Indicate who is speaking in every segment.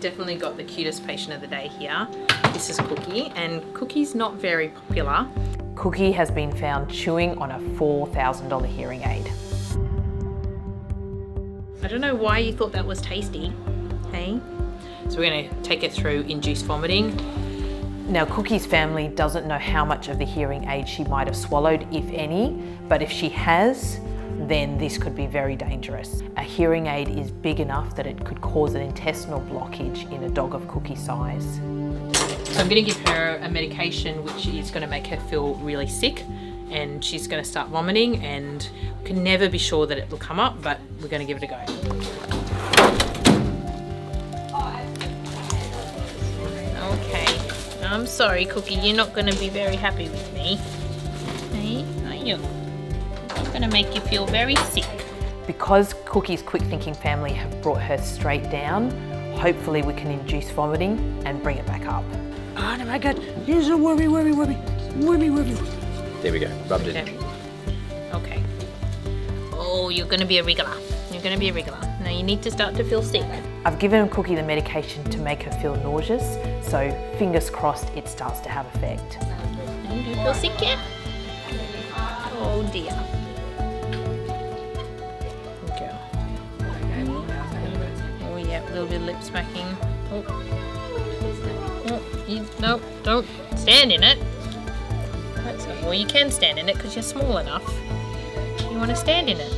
Speaker 1: definitely got the cutest patient of the day here. This is Cookie, and Cookie's not very popular.
Speaker 2: Cookie has been found chewing on a $4,000 hearing aid.
Speaker 1: I don't know why you thought that was tasty, hey? So we're going to take her through induced vomiting.
Speaker 2: Now, Cookie's family doesn't know how much of the hearing aid she might have swallowed, if any, but if she has, then this could be very dangerous. A hearing aid is big enough that it could cause an intestinal blockage in a dog of Cookie's size.
Speaker 1: So I'm going to give her a medication which is going to make her feel really sick, and she's going to start vomiting, and we can never be sure that it will come up, but we're going to give it a go. Okay, I'm sorry Cookie, you're not going to be very happy with me. Hey, are you? I'm going to make you feel very sick.
Speaker 2: Because Cookie's quick-thinking family have brought her straight down, hopefully we can induce vomiting and bring it back up.
Speaker 3: Oh my God, here's a wormy. There we go, rubbed it.
Speaker 1: Okay. Oh, you're going to be a wriggler. You're going to be a wriggler. Now you need to start to feel sick.
Speaker 2: I've given Cookie the medication to make her feel nauseous, so fingers crossed it starts to have effect.
Speaker 1: Do you feel sick yet? Oh dear. Good girl. Oh yeah, a little bit of lip smacking. No, don't stand in it. That's not, well, you can stand in it because you're small enough. You want to stand in it.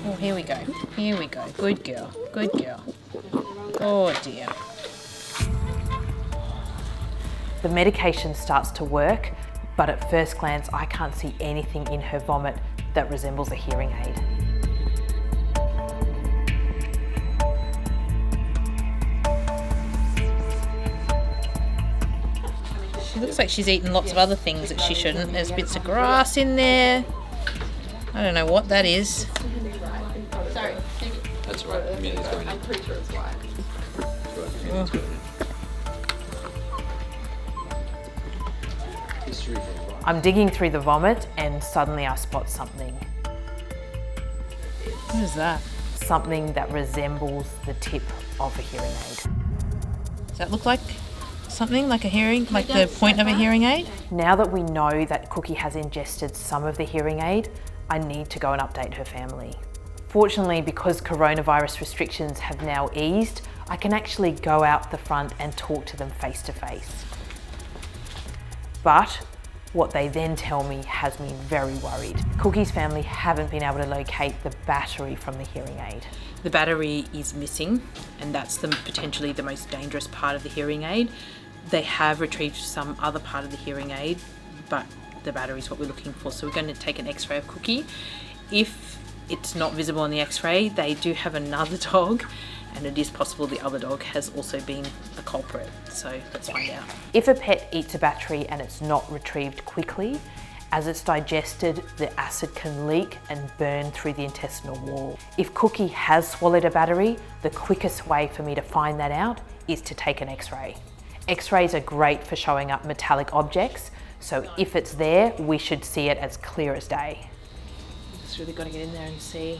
Speaker 1: Oh, here we go. Here we go. Good girl. Good girl. Oh dear.
Speaker 2: The medication starts to work, but at first glance I can't see anything in her vomit that resembles a hearing aid.
Speaker 1: She looks like she's eaten lots of other things that she shouldn't. There's bits of grass in there. I don't know what that is.
Speaker 4: Sorry.
Speaker 3: That's right, Amelia's going in.
Speaker 4: I'm pretty sure it's black.
Speaker 3: Amelia's going in.
Speaker 2: I'm digging through the vomit and suddenly I spot something.
Speaker 1: What is that?
Speaker 2: Something that resembles the tip of a hearing aid.
Speaker 1: Does that look like something like a hearing, like the point of a hearing aid?
Speaker 2: Now that we know that Cookie has ingested some of the hearing aid, I need to go and update her family. Fortunately, because coronavirus restrictions have now eased, I can actually go out the front and talk to them face to face. But what they then tell me has me very worried. Cookie's family haven't been able to locate the battery from the hearing aid.
Speaker 1: The battery is missing, and that's potentially the most dangerous part of the hearing aid. They have retrieved some other part of the hearing aid, but the battery is what we're looking for. So we're going to take an x-ray of Cookie. If it's not visible on the x-ray, they do have another dog, and it is possible the other dog has also been a culprit. So let's find out.
Speaker 2: If a pet eats a battery and it's not retrieved quickly, as it's digested, the acid can leak and burn through the intestinal wall. If Cookie has swallowed a battery, the quickest way for me to find that out is to take an x-ray. X-rays are great for showing up metallic objects, so if it's there, we should see it as clear as day.
Speaker 1: Just really got to get in there and see.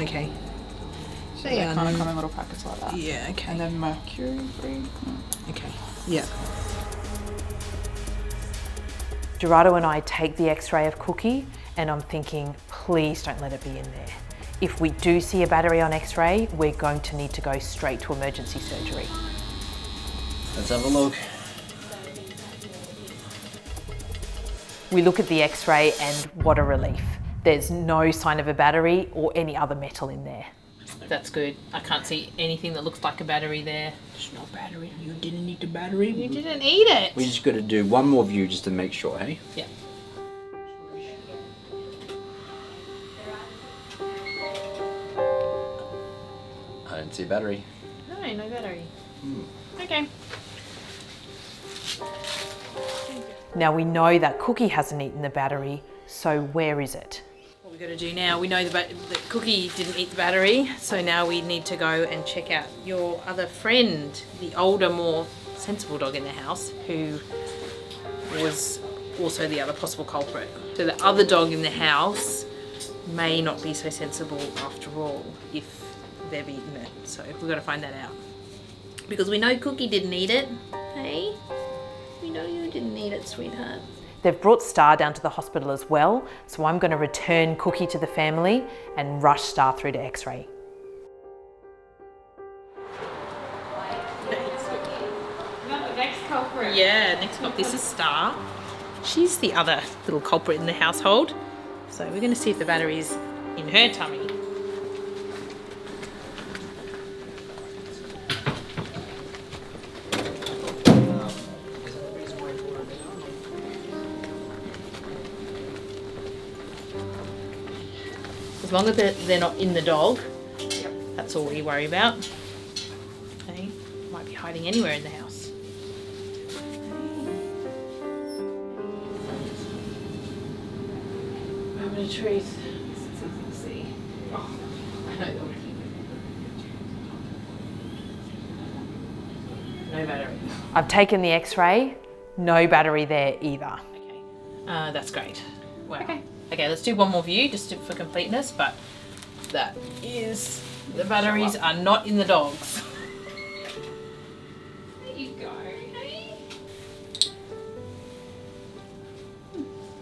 Speaker 1: Okay.
Speaker 4: So they kind of come in little packets like that.
Speaker 1: Yeah, okay.
Speaker 4: And then mercury free.
Speaker 1: Okay. Yeah.
Speaker 2: Gerardo and I take the x-ray of Cookie and I'm thinking, please don't let it be in there. If we do see a battery on x-ray, we're going to need to go straight to emergency surgery.
Speaker 3: Let's have a look.
Speaker 2: We look at the x-ray and what a relief. There's no sign of a battery or any other metal in there.
Speaker 1: That's good. I can't see anything that looks like a battery there.
Speaker 3: There's no battery. You didn't eat the battery.
Speaker 1: You didn't eat it.
Speaker 3: We just got to do one more view just to make sure, hey?
Speaker 1: Yeah.
Speaker 3: I didn't see a battery.
Speaker 1: No battery. Okay.
Speaker 2: Now we know that Cookie hasn't eaten the battery, so where is it?
Speaker 1: What we've got to do now, we know that Cookie didn't eat the battery, so now we need to go and check out your other friend, the older, more sensible dog in the house who was also the other possible culprit. So the other dog in the house may not be so sensible after all if they've eaten it. So we've got to find that out. Because we know Cookie didn't eat it. Hey, we know you didn't eat it, sweetheart.
Speaker 2: They've brought Star down to the hospital as well, so I'm going to return Cookie to the family and rush Star through to X-ray.
Speaker 4: Next culprit.
Speaker 1: Yeah, next up, this is Star. She's the other little culprit in the household. So we're going to see if the battery's in her tummy. As long as they're not in the dog, that's all we worry about. Okay, might be hiding anywhere in the house. Moment of truth. Oh, I know that. No battery.
Speaker 2: I've taken the X-ray, no battery there either.
Speaker 1: Okay, that's great. Wow. Okay, let's do one more view just for completeness, but that is, the batteries are not in the dogs. There you go.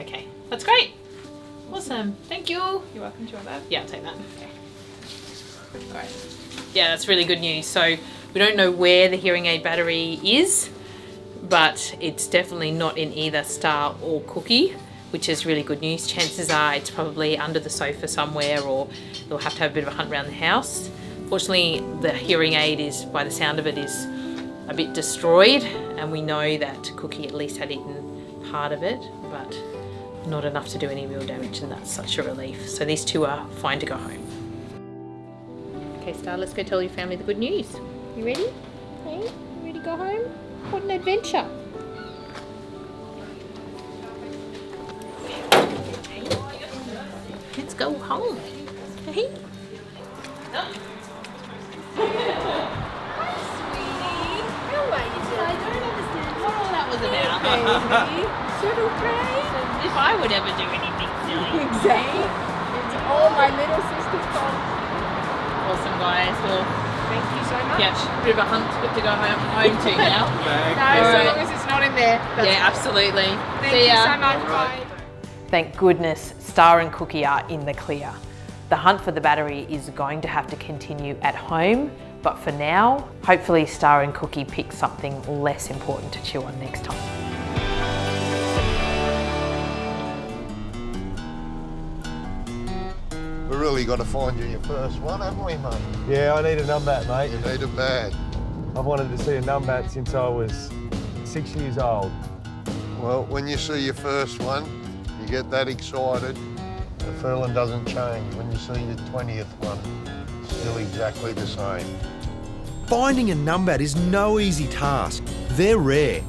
Speaker 1: Okay, that's great. Awesome, thank you.
Speaker 4: You're welcome. Do you want that?
Speaker 1: Yeah, I'll take that. Okay. All right. Yeah, that's really good news. So we don't know where the hearing aid battery is, but it's definitely not in either Star or Cookie, which is really good news. Chances are it's probably under the sofa somewhere, or they'll have to have a bit of a hunt around the house. Fortunately, the hearing aid is, by the sound of it, is a bit destroyed, and we know that Cookie at least had eaten part of it, but not enough to do any real damage, and that's such a relief. So these two are fine to go home. Okay, Star, let's go tell your family the good news. You ready? Hey, you ready to go home? What an adventure. Let's go home. Hey. No. What all that was about. If I would ever do anything silly.
Speaker 4: Exactly. It's all my little sister's fault.
Speaker 1: Awesome, guys. Well,
Speaker 4: Thank you so much.
Speaker 1: yeah, bit of a hunt to go home to now.
Speaker 4: No, so long as it's not in there.
Speaker 1: Yeah, absolutely.
Speaker 4: Thank
Speaker 1: See
Speaker 4: you
Speaker 1: ya.
Speaker 4: so much. Bye.
Speaker 2: Thank goodness Star and Cookie are in the clear. The hunt for the battery is going to have to continue at home, but for now, hopefully Star and Cookie pick something less important to chew on next time.
Speaker 5: We really got to find you your first one, haven't we, mate?
Speaker 6: Yeah, I need a numbat, mate.
Speaker 5: You need it bad.
Speaker 6: I've wanted to see a numbat since I was 6 years old.
Speaker 5: Well, when you see your first one, you get that excited. The feeling doesn't change. When you see your 20th one, it's still exactly the same.
Speaker 7: Finding a numbat is no easy task. They're rare.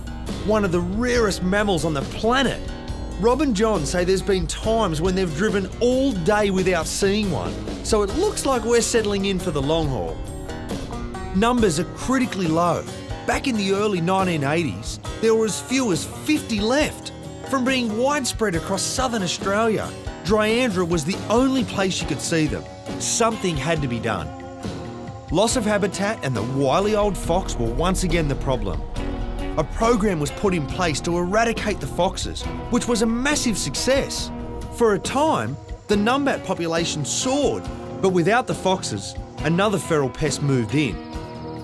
Speaker 7: One of the rarest mammals on the planet. Rob and John say there's been times when they've driven all day without seeing one, so it looks like we're settling in for the long haul. Numbers are critically low. Back in the early 1980s, there were as few as 50 left. From being widespread across southern Australia, Dryandra was the only place you could see them. Something had to be done. Loss of habitat and the wily old fox were once again the problem. A program was put in place to eradicate the foxes, which was a massive success. For a time, the numbat population soared, but without the foxes, another feral pest moved in.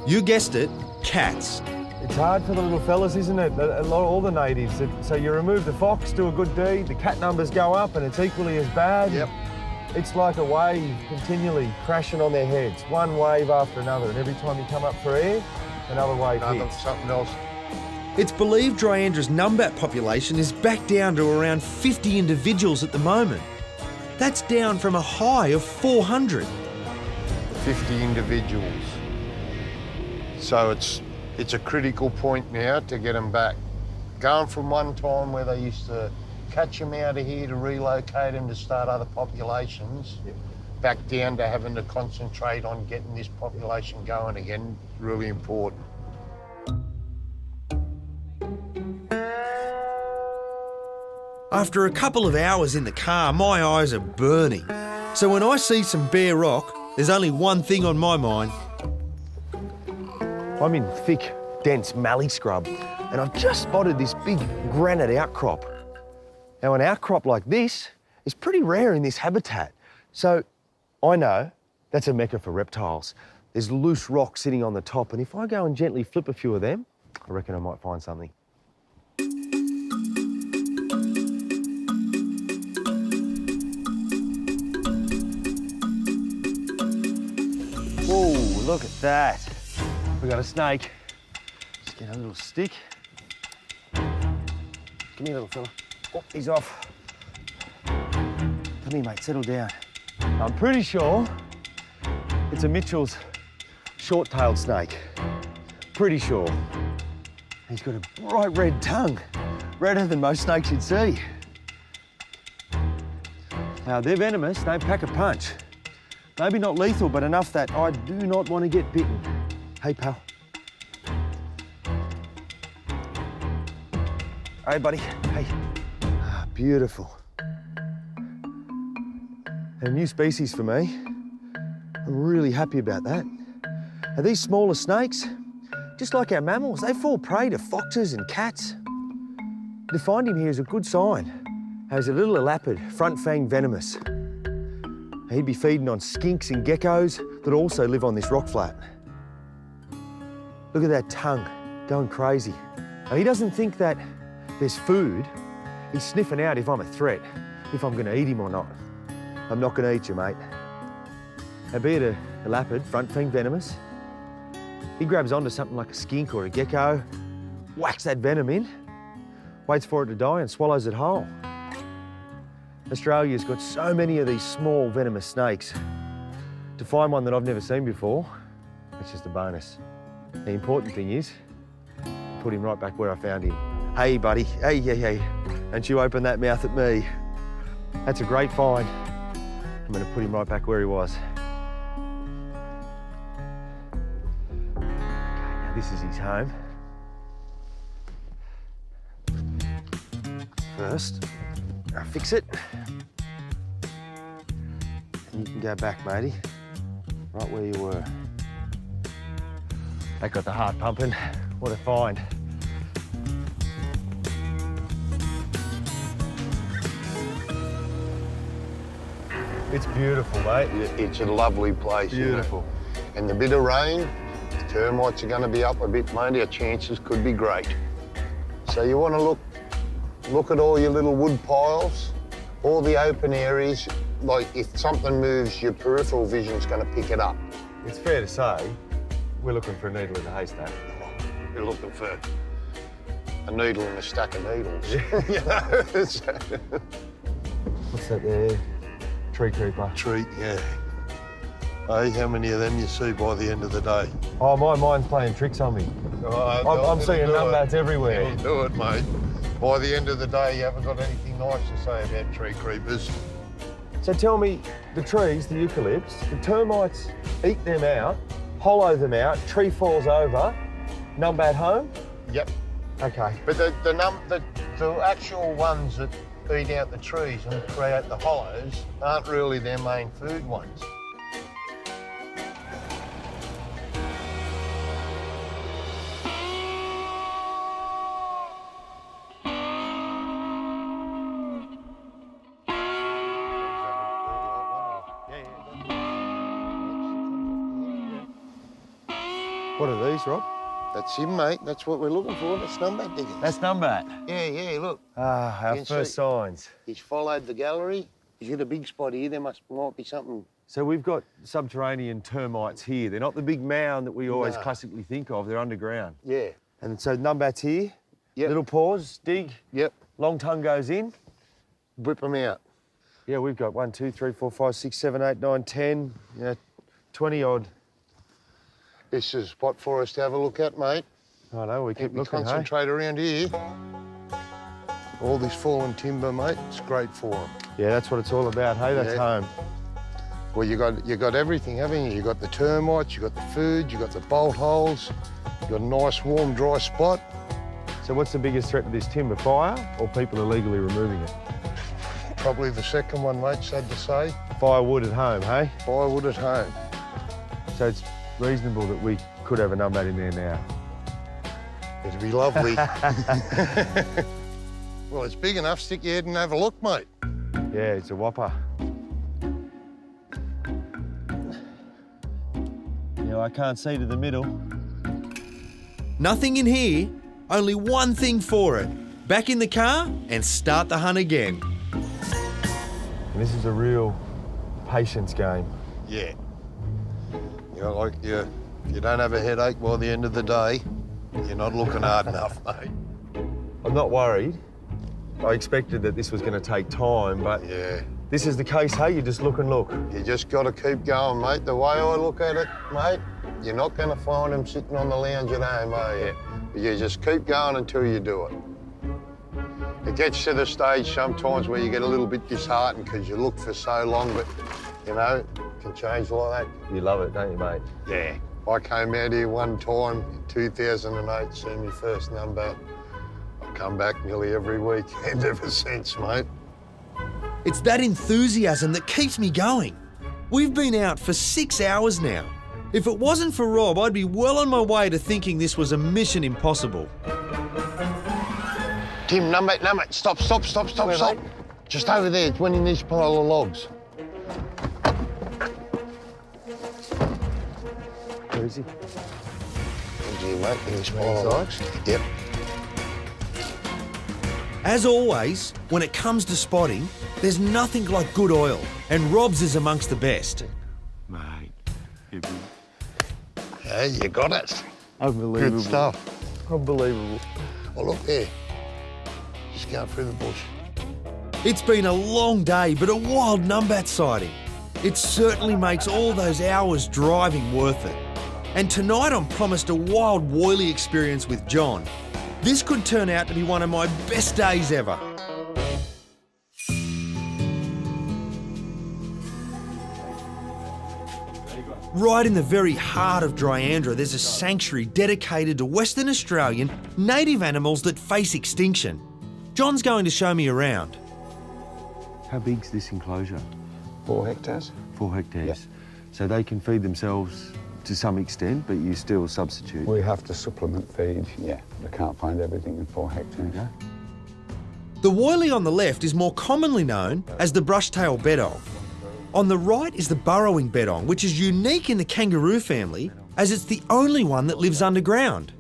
Speaker 7: You guessed it, cats.
Speaker 6: It's hard for the little fellas, isn't it? All the natives. So you remove the fox, do a good deed, the cat numbers go up and it's equally as bad.
Speaker 5: Yep.
Speaker 6: It's like a wave continually crashing on their heads, one wave after another, and every time you come up for air, another wave hits.
Speaker 5: Something else.
Speaker 7: It's believed Dryandra's numbat population is back down to around 50 individuals at the moment. That's down from a high of 400.
Speaker 5: 50 individuals. So it's a critical point now to get them back. Going from one time where they used to catch them out of here to relocate them to start other populations, back down to having to concentrate on getting this population going again, really important.
Speaker 7: After a couple of hours in the car, my eyes are burning. So when I see some bare rock, there's only one thing on my mind.
Speaker 6: I'm in thick, dense mallee scrub, and I've just spotted this big granite outcrop. Now, an outcrop like this is pretty rare in this habitat. So I know that's a mecca for reptiles. There's loose rock sitting on the top, and if I go and gently flip a few of them, I reckon I might find something. Oh, look at that. We got a snake. Just get a little stick. Come here, little fella. Oh, he's off. Come here, mate, settle down. I'm pretty sure it's a Mitchell's short-tailed snake. Pretty sure. He's got a bright red tongue, redder than most snakes you'd see. Now, they're venomous, they pack a punch. Maybe not lethal, but enough that I do not want to get bitten. Hey, pal. Hey, buddy. Hey. Ah, beautiful. A new species for me. I'm really happy about that. Now, these smaller snakes, just like our mammals, they fall prey to foxes and cats. To find him here is a good sign. He's a little elapid, front fang venomous. He'd be feeding on skinks and geckos that also live on this rock flat. Look at that tongue, going crazy. Now, he doesn't think that there's food. He's sniffing out if I'm a threat, if I'm gonna eat him or not. I'm not gonna eat you, mate. Now, be it a elapid, front fang venomous, he grabs onto something like a skink or a gecko, whacks that venom in, waits for it to die and swallows it whole. Australia's got so many of these small venomous snakes. To find one that I've never seen before, it's just a bonus. The important thing is, put him right back where I found him. Hey, buddy, hey. Don't you open that mouth at me. That's a great find. I'm gonna put him right back where he was. Okay, now this is his home. First, I'll fix it. And you can go back, matey, right where you were. That got the heart pumping. What a find. It's beautiful, mate.
Speaker 5: It's a lovely place.
Speaker 6: Beautiful.
Speaker 5: And the bit of rain, the termites are going to be up a bit, mate. Our chances could be great. So you want to look at all your little wood piles, all the open areas. Like, if something moves, your peripheral vision's going to pick it up.
Speaker 6: It's fair to say we're looking for a needle in a haystack.
Speaker 5: You're looking for a needle in a stack of needles.
Speaker 6: What's that there? Tree creeper.
Speaker 5: Tree, yeah. Hey, how many of them you see by the end of the day?
Speaker 6: Oh, my mind's playing tricks on me. I'm seeing numbats everywhere.
Speaker 5: You'll do it, mate. By the end of the day, you haven't got anything nice to say about tree creepers.
Speaker 6: So tell me, the trees, the eucalypts, the termites eat them out, hollow them out, tree falls over, numbat home?
Speaker 5: Yep.
Speaker 6: Okay.
Speaker 5: But the actual ones that eat out the trees and create the hollows aren't really their main food ones.
Speaker 6: What are these, Rob?
Speaker 5: That's him, mate. That's what we're looking for. That's numbat diggers.
Speaker 6: That's numbat.
Speaker 5: Yeah, look.
Speaker 6: Ah, our
Speaker 5: You can
Speaker 6: first
Speaker 5: see.
Speaker 6: signs.
Speaker 5: He's followed the gallery. He's got a big spot here. There might be something.
Speaker 6: So we've got subterranean termites here. They're not the big mound that we always
Speaker 5: No.
Speaker 6: classically think of. They're underground.
Speaker 5: Yeah.
Speaker 6: And so numbats here.
Speaker 5: Yep.
Speaker 6: Little paws, dig.
Speaker 5: Yep.
Speaker 6: Long tongue goes in.
Speaker 5: Whip them out.
Speaker 6: Yeah, we've got 1, 2, 3, 4, 5, 6, 7, 8, 9, 10, 20 odd.
Speaker 5: This is a spot for us to have a look at, mate.
Speaker 6: I know, we keep
Speaker 5: We
Speaker 6: looking, hey?
Speaker 5: concentrate around here. All this fallen timber, mate, it's great for them.
Speaker 6: Yeah, that's what it's all about, hey? That's
Speaker 5: Yeah.
Speaker 6: home.
Speaker 5: Well, you got everything, haven't you? You got the termites, you got the food, you got the bolt holes, you got a nice, warm, dry spot.
Speaker 6: So what's the biggest threat to this timber, fire or people illegally removing it?
Speaker 5: Probably the second one, mate, sad to say.
Speaker 6: Firewood at home, hey?
Speaker 5: Firewood at home.
Speaker 6: So it's reasonable that we could have a numbat in there now.
Speaker 5: It'd be lovely. Well, it's big enough. Stick your head and have a look, mate.
Speaker 6: Yeah, it's a whopper. Yeah, I can't see to the middle.
Speaker 7: Nothing in here, only one thing for it. Back in the car and start the hunt again.
Speaker 6: And this is a real patience game.
Speaker 5: Yeah. You know, like if you don't have a headache by the end of the day, you're not looking hard enough, mate.
Speaker 6: I'm not worried. I expected that this was going to take time, but
Speaker 5: Yeah.
Speaker 6: this is the case, hey? You just look and look.
Speaker 5: You just got to keep going, mate. The way I look at it, mate, you're not going to find them sitting on the lounge at home, are you? You just keep going until you do it. It gets to the stage sometimes where you get a little bit disheartened because you look for so long, but, you know, it can change like that.
Speaker 6: You love it, don't you, mate?
Speaker 5: Yeah. I came out here one time in 2008, seen my first numbat. I've come back nearly every weekend ever since, mate.
Speaker 7: It's that enthusiasm that keeps me going. We've been out for 6 hours now. If it wasn't for Rob, I'd be well on my way to thinking this was a mission impossible.
Speaker 5: Tim, numbat, stop. Just over there, it's one in this pile of logs.
Speaker 6: Where is he?
Speaker 5: Thank you, mate, in this pile of logs. Yep.
Speaker 7: As always, when it comes to spotting, there's nothing like good oil, and Rob's is amongst the best.
Speaker 6: Mate,
Speaker 5: Yeah, you got it.
Speaker 6: unbelievable.
Speaker 5: Good stuff.
Speaker 6: Unbelievable.
Speaker 5: Oh, look there. Just going through the bush.
Speaker 7: It's been a long day, but a wild numbat sighting. It certainly makes all those hours driving worth it. And tonight I'm promised a wild woylie experience with John. This could turn out to be one of my best days ever. Right in the very heart of Dryandra, there's a sanctuary dedicated to Western Australian native animals that face extinction. John's going to show me around.
Speaker 6: How big's this enclosure?
Speaker 8: 4 hectares.
Speaker 6: 4 hectares. So they can feed themselves to some extent, but you still substitute.
Speaker 8: We have to supplement feed, yeah. They can't find everything in 4 hectares.
Speaker 6: Okay.
Speaker 7: The woylie on the left is more commonly known as the brush-tailed beddong. On the right is the burrowing beddong, which is unique in the kangaroo family, as it's the only one that lives underground.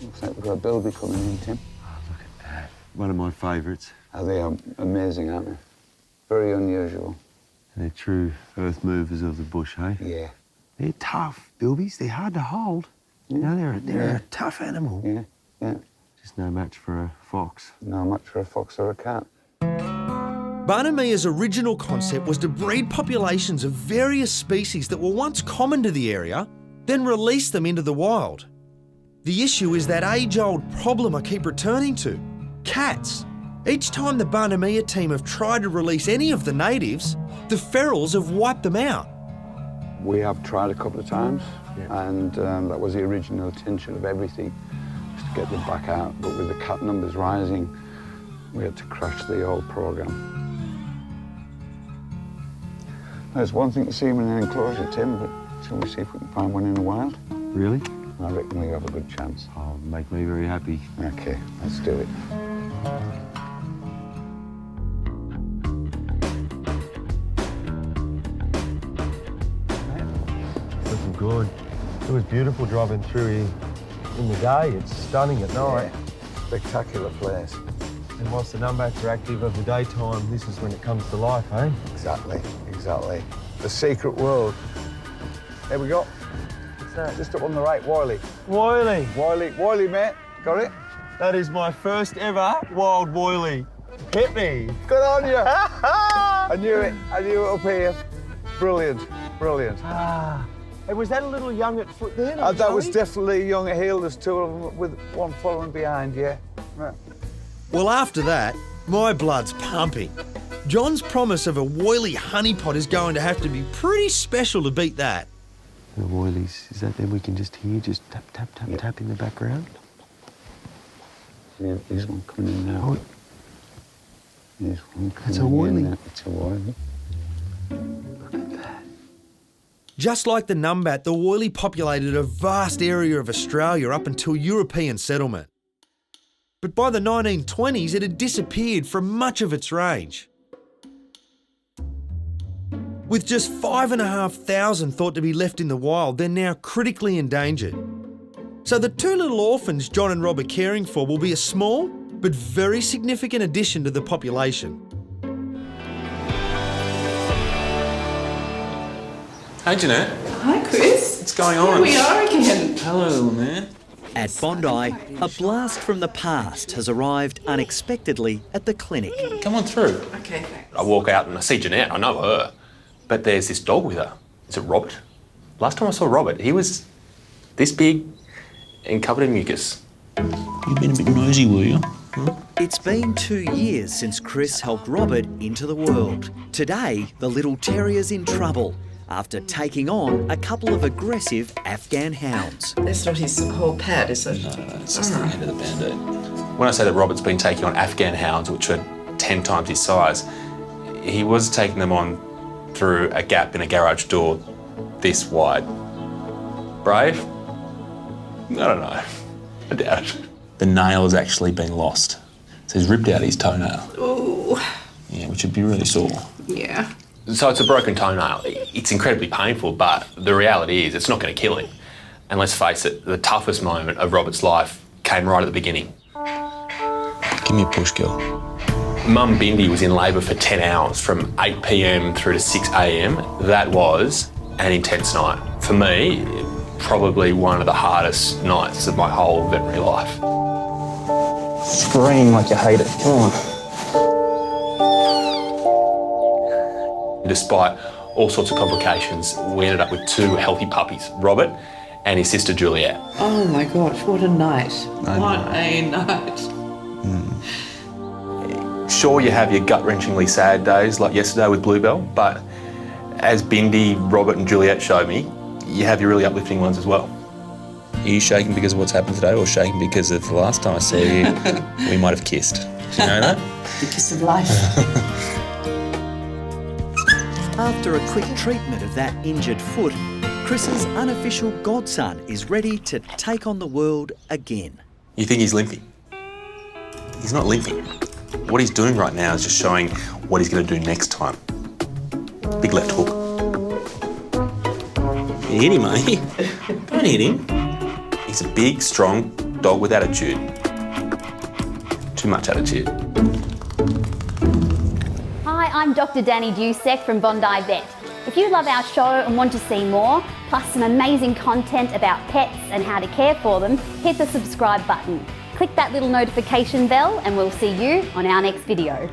Speaker 8: Looks like we've got a bilby coming in, Tim.
Speaker 6: Oh, look at that. One of my favourites.
Speaker 8: Oh, they are amazing, aren't they? Very unusual.
Speaker 6: They're true earth movers of the bush, hey?
Speaker 8: Yeah.
Speaker 6: They're tough, bilbies. They're hard to hold.
Speaker 8: Yeah.
Speaker 6: You know, they're a tough animal.
Speaker 8: Yeah, yeah.
Speaker 6: Just no match for a fox.
Speaker 8: No much for a fox or a cat.
Speaker 7: Barnamia's original concept was to breed populations of various species that were once common to the area, then release them into the wild. The issue is that age-old problem I keep returning to, cats. Each time the Barnamia team have tried to release any of the natives, the ferals have wiped them out.
Speaker 8: We have tried a couple of times, and that was the original intention of everything, was to get them back out. But with the cat numbers rising, we had to crash the whole programme. There's one thing to see them in an enclosure, Tim, but shall we see if we can find one in the wild?
Speaker 6: Really?
Speaker 8: I reckon we have a good chance.
Speaker 6: Oh, make me very happy.
Speaker 8: Okay, let's do it.
Speaker 6: Looking good. It was beautiful driving through here in the day. It's stunning at night.
Speaker 8: Spectacular place.
Speaker 6: And whilst the numbats are active of the daytime, this is when it comes to life, eh?
Speaker 8: Exactly, exactly. The secret world. There we go.
Speaker 6: What's that?
Speaker 8: Just up on the right, woylie.
Speaker 6: Woylie.
Speaker 8: Woylie, mate. Got it?
Speaker 6: That is my first ever wild woylie. Hit me.
Speaker 8: Good on you. I knew it up here. Brilliant, brilliant.
Speaker 6: Hey, was that a little young at foot there?
Speaker 8: That was definitely young at heel. There's two of them with one following behind, yeah. Right.
Speaker 7: Well, after that, my blood's pumping. John's promise of a woylie honeypot is going to have to be pretty special to beat that.
Speaker 6: The woylies, is that them we can just hear, just tap, tap, tap, tap in the background?
Speaker 8: Here's one coming in now. Here's one coming in now. It's a woylie. Look at that.
Speaker 7: Just like the numbat, the woylie populated a vast area of Australia up until European settlement. But by the 1920s, it had disappeared from much of its range. With just 5,500 thought to be left in the wild, they're now critically endangered. So the two little orphans John and Rob are caring for will be a small but very significant addition to the population.
Speaker 9: Hey Jeanette.
Speaker 10: Hi Chris.
Speaker 9: What's going on?
Speaker 10: Here we are again.
Speaker 9: Hello little man.
Speaker 11: At Bondi, a blast from the past has arrived unexpectedly at the clinic.
Speaker 9: Come on through.
Speaker 10: Okay, thanks.
Speaker 9: I walk out and I see Jeanette, I know her, but there's this dog with her. Is it Robert? Last time I saw Robert, he was this big and covered in mucus.
Speaker 3: You've been a bit nosy, were you?
Speaker 11: It's been 2 years since Chris helped Robert into the world. Today, the little terrier's in trouble after taking on a couple of aggressive Afghan hounds.
Speaker 10: That's not his whole pad, is it?
Speaker 9: No, it's just the end of the Band-Aid. When I say that Robert's been taking on Afghan hounds, which are 10 times his size, he was taking them on through a gap in a garage door this wide. Brave? I don't know. I doubt it. The nail has actually been lost. So he's ripped out his toenail.
Speaker 10: Ooh.
Speaker 9: Yeah, which would be really sore.
Speaker 10: Yeah.
Speaker 9: So it's a broken toenail. It's incredibly painful, but the reality is it's not going to kill him. And let's face it, the toughest moment of Robert's life came right at the beginning.
Speaker 3: Give me a push, girl.
Speaker 9: Mum Bindi was in labour for 10 hours, from 8 p.m. through to 6 a.m. That was an intense night. For me, probably one of the hardest nights of my whole veterinary life.
Speaker 3: Scream like you hate it. Come on.
Speaker 9: Despite all sorts of complications, we ended up with 2 healthy puppies, Robert and his sister Juliet.
Speaker 10: Oh my gosh, what a night. What a night.
Speaker 9: Sure, you have your gut-wrenchingly sad days like yesterday with Bluebell, but as Bindi, Robert and Juliet showed me, you have your really uplifting ones as well.
Speaker 3: Are you shaking because of what's happened today or shaking because of the last time I saw you, we might have kissed? Do you know that?
Speaker 10: The kiss of life.
Speaker 11: After a quick treatment of that injured foot, Chris's unofficial godson is ready to take on the world again.
Speaker 9: You think he's limping? He's not limping. What he's doing right now is just showing what he's going to do next time. Big left hook. You hit him, mate. Don't hit him. He's a big, strong dog with attitude. Too much attitude.
Speaker 12: Hi, I'm Dr. Danny Dusek from Bondi Vet. If you love our show and want to see more, plus some amazing content about pets and how to care for them, hit the subscribe button. Click that little notification bell and we'll see you on our next video.